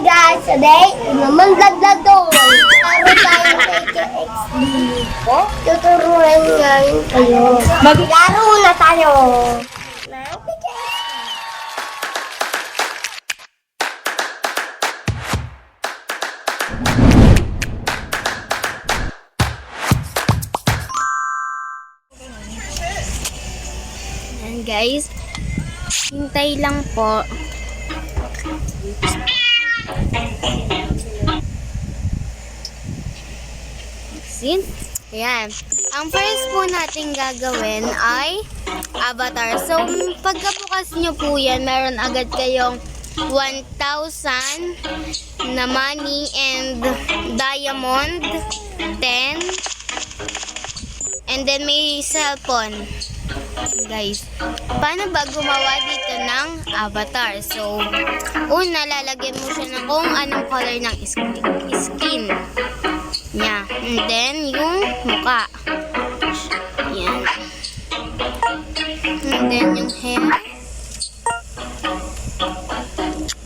guys, today, naman vlog to. Taro tayo kay KXD. Tuturuan ngayon kayo. Maglaro na tayo. Ayan guys, hintay lang po. Sin? Ayan. Ang first po natin gagawin ay avatar. So, pagkabukas nyo po yan, meron agad kayong 1,000 na money and diamond 10. And then may cellphone. Guys, paano ba gumawa dito ng avatar? So, una, lalagyan mo siya ng kung anong color ng skin niya. And then, yung mukha. Yan. And then, yung hair.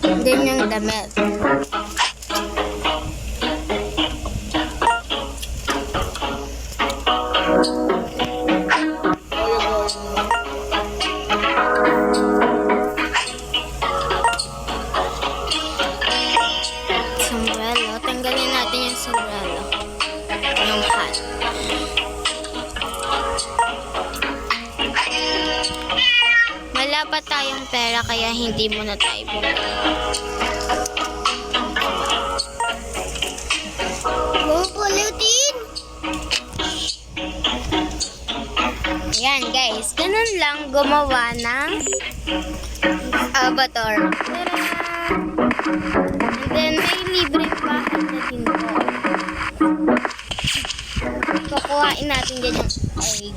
And then, yung damit. Sombrero. Tanggalin natin yung sombrero. Yung hat. Wala pa tayong pera kaya hindi muna tayo bumili. Pupulutin! Yan guys, ganun lang gumawa ng avatar. Tara! And then may libreng bahay na din po. Kukuhain natin dyan yung egg.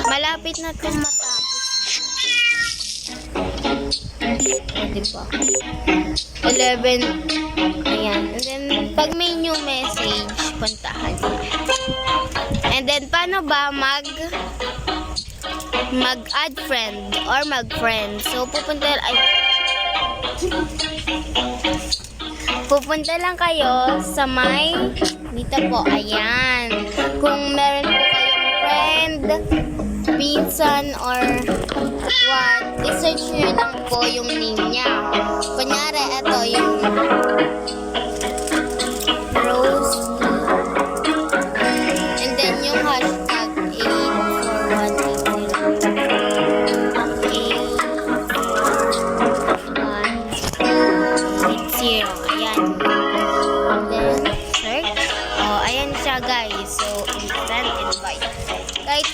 Malapit na itong matapos. Diba? 11. Ayan. And then, pag may new message, puntahan niya. And then, paano ba mag-add friend or mag-friend? So, pupunta lang kayo sa may dito po, ayan. Kung meron po kayong friend, pinsan, or what, i-search nyo lang po yung name niya. Kunyari, ito yung Rose. And then yung hashtag 84180. Ayan. And then, search. Oh, ayan siya guys. So, instant invite. Kahit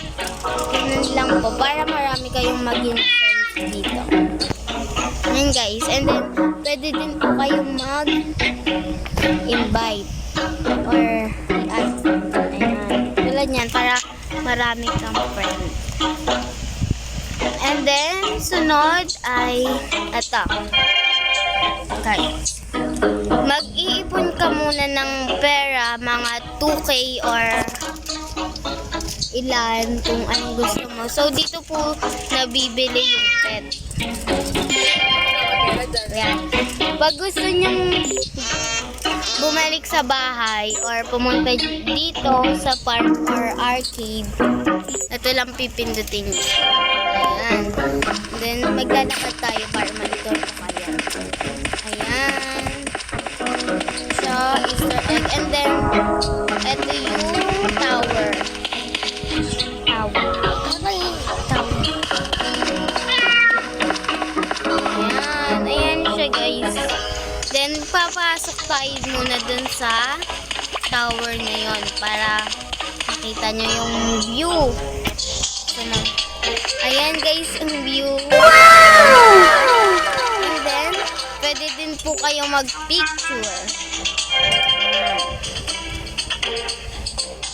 ganun lang po. Para marami kayong maging friends dito. Ayan guys. And then, pwede din po kayong mag-invite. Or i-add. Ayan. Tulad yan. Para marami kang friends. And then, sunod ay ito. Guys. Mag-iipon ka muna ng pera, mga 2K or ilan kung anong gusto mo. So, dito po nabibili yung pet. Ayan. Pag gusto nyong bumalik sa bahay or pumunta dito sa park or arcade, ito lang pipindutin nyo. Ayan. Then, maglalakad tayo para malito po kayo. Ayan. Easter egg. And then, ito yung tower. Ayan. Ayan siya guys. Then, papasok tayo muna dun sa tower na yon para makita nyo yung view. So, ayan guys, yung view. Wow! And then, pwede din po kayo mag-picture.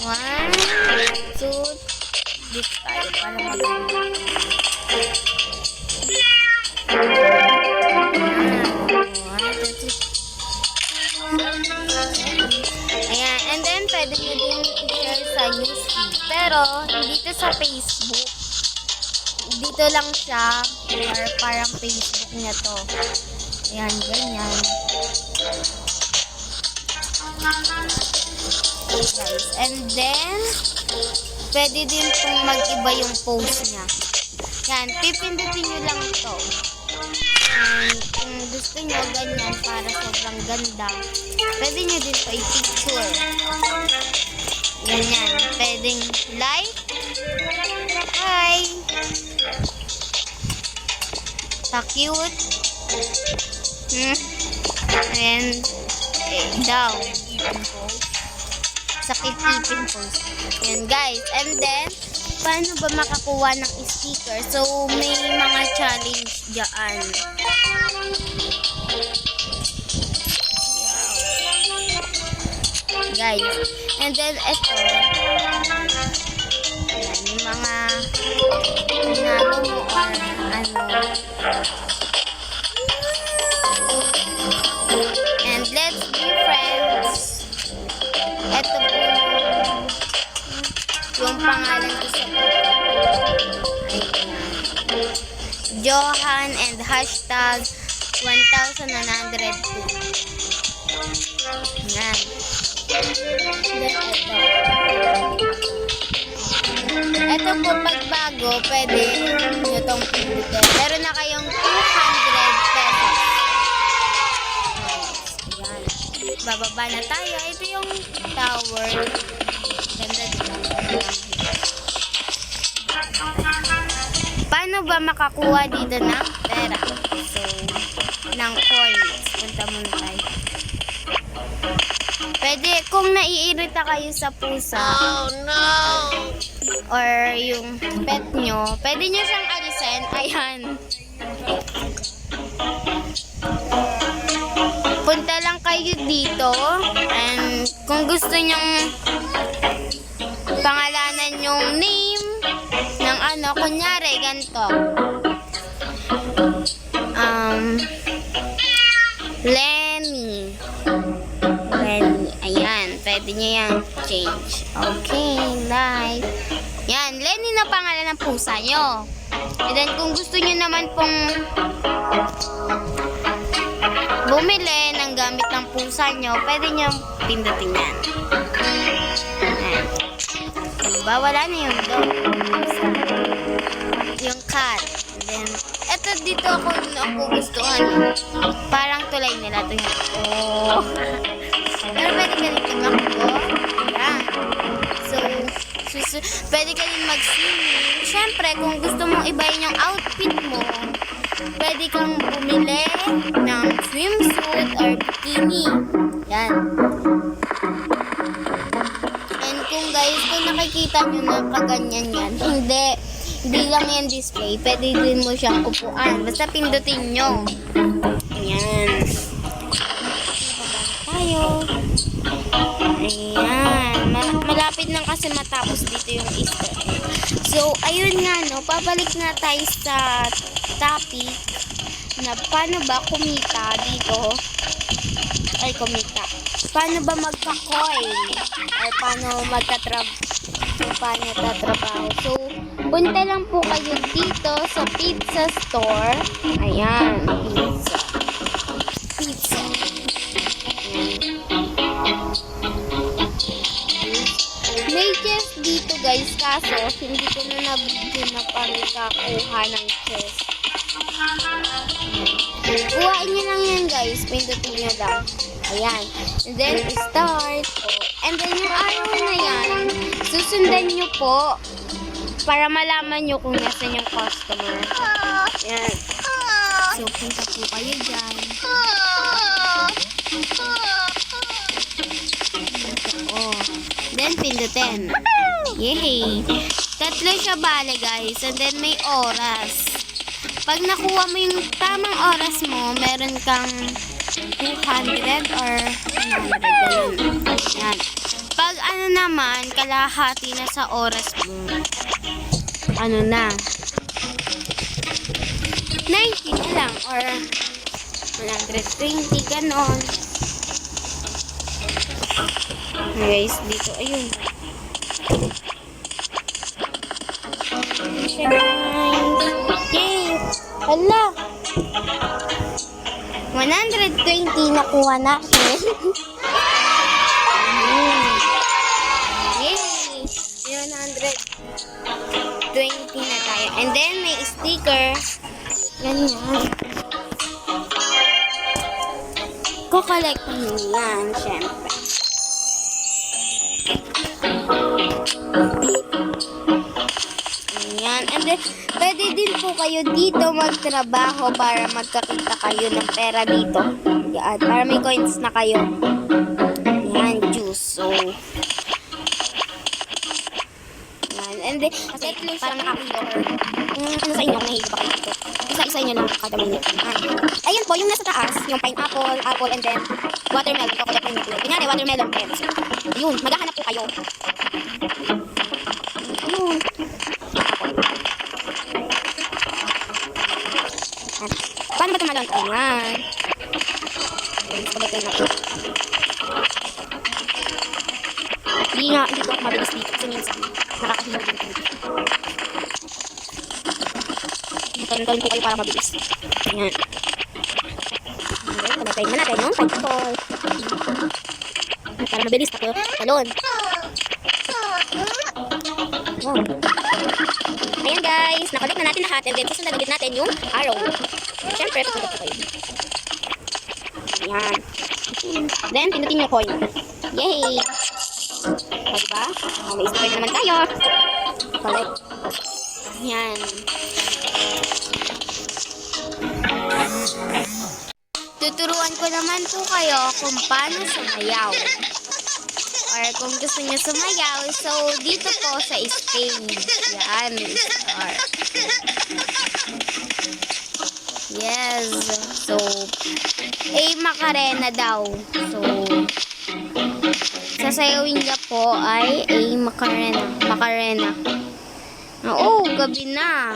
1, 2, dito tayo para mag-picture. Ayan, and then pwede nyo din i-share sa YouTube. Pero, dito sa Facebook, dito lang siya, or parang Facebook niya to. Ayan, ganyan. Guys. And then, pwede din pong mag-iba yung pose niya. Yan, pipindutin nyo lang ito. And kung gusto nyo ganyan para sobrang ganda, pwede nyo din ito i-picture. Ganyan. Pwedeng like. Hi! Pa-cute. And down. Sa keep-keeping pose. Yan guys. And then, paano ba makakuha ng sticker? So, may mga challenge dyan. Guys. And then, ito. Yan, yung mga pinalo mo or ano. And let's be friends. Ito po yung pangalan ko sa Johan and hashtag 1102. Yan. Then ito. Ito po pag bago, pwede nyo itong pindutin. Meron na kayong 200 pesos. Ayan. Bababa na tayo. Ito yung tower. Ganda dito. Paano ba makakuha dito ng pera? So, ng coins. Punta muna tayo. Pwede, kung naiirita kayo sa pusa, oh no! Or yung pet nyo, pwede nyo siyang alisin. Ayan. Punta lang kayo dito. And kung gusto nyong pangalanan yung name ng ano, kunyari, ganito. Lenny. Ayan, pwede nyo yan change. Okay, like. Yan, Lenny na pangalan ng pusa nyo. And then, kung gusto nyo naman pong bumili ng gamit ng pusa nyo, pwede nyo pindutin yan. Ayan. Diba, wala na yung dog. Yung cat. And then, eto dito ako gustuhan. Parang tulay nila. Ito yung, oh. Pero pwede ka rin tumakbo. Ayan. So, pwede ka rin mag-swimming. Siyempre, kung gusto mong ibahin yung outfit mo, pwede kang bumili ng swimsuit or bikini. Yan. And kung guys, kung nakikita nyo na kaganyan yan, hindi lang yan display. Pwede din mo siyang upuan. Basta pindutin nyo. Ayan. Tayo. Ayan. Malapit lang kasi matapos dito yung Easter egg. So, ayun nga, no. Pabalik na tayo sa topic na paano ba kumita dito. Ay, kumita. Paano ba magka-coin? Or paano tatrabaho. So, punta lang po kayo dito sa pizza store. Ayan, pizza. May chest dito guys, kaso hindi ko na nabigyan na pangkakuha ng chest. Kuhain nyo lang yan guys, pindutin nyo lang. Ayan, and then start. And then yung araw na yan, susundan nyo po para malaman nyo kung nasan yung customer. Ayan. So, punta po kayo dyan. Oh. Then, pindutin. Yay! Tatlo siya bale, guys. And then, may oras. Pag nakuha mo yung tamang oras mo, meron kang 200 or 100. Ganun. Yan. Pag ano naman, kalahati na sa oras mo, ano na, 90 na lang or 120, ganon. Guys, dito, ayun. Yay! Hala! 120 nakuha natin. And then, may sticker. Ganyan. Kukolektahin yan, syempre. Ayan. And then, pwede din po kayo dito magtrabaho para magkakita kayo ng pera dito. Yan. Para may coins na kayo. Yan, juice. So, yan. And then, set lang para nakakilor. Ano sa inyo kung nahihilig pa kayo dito. Isa-isa nyo lang kada minute. Ayun po, yung nasa taas, yung pineapple, apple, and then watermelon. Kukolektahin nyo po. Kunyari, watermelon pears. Ayun, maghahanap po kayo. Ayun. Paano ba tumalon? Ayan. Kukolektahin natin. Hindi ko ako mabilis dito kasi minsan nakakahilog dito. Gawin po kayo para mabilis. Ayan. Okay, pag-try na natin yung pineapple. Para mabilis na po talon. Wow. Ayan guys, nakolek na natin lahat and then susunod ulit natin yung arrow. Siyempre, tututok po kayo. Ayan. Then, pinutin yung coin. Yay! O, diba? O, may sticker na naman tayo. Collect. Ayan. Tuturuan ko naman po kayo kung paano sumayaw. Or kung gusto niyo sumayaw, so dito po sa stage. Yan, start. Yes. So, Macarena daw. So, sasayawin niya po ay Macarena. Macarena. Oo, gabi na.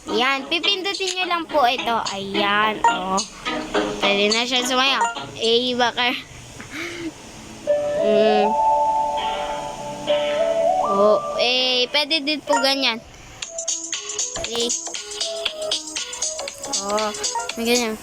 Yan, pipindutin nyo lang po ito. Ayan, oh. Pwede na siya sumayaw. Bakar. Oh, pwede din po ganyan. Oh, ganyan.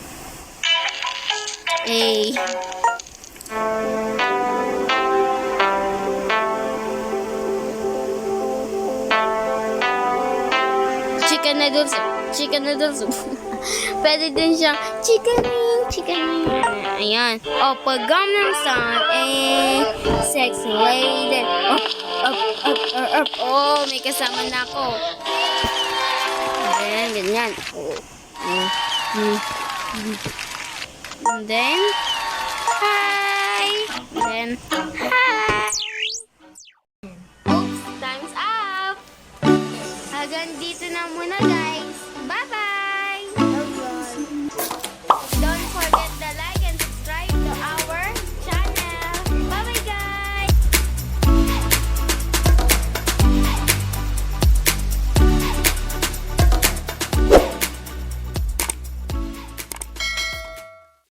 Chicken noodles. Pwede din siyang chicken wing. Ayan. Oh, pag Gangnam Style, sexy lady. Up. Oh, may kasama na ako. Ayan, ganyan. Oh. And then, hi. Oops, time's up. Hanggang dito na muna guys. Bye-bye.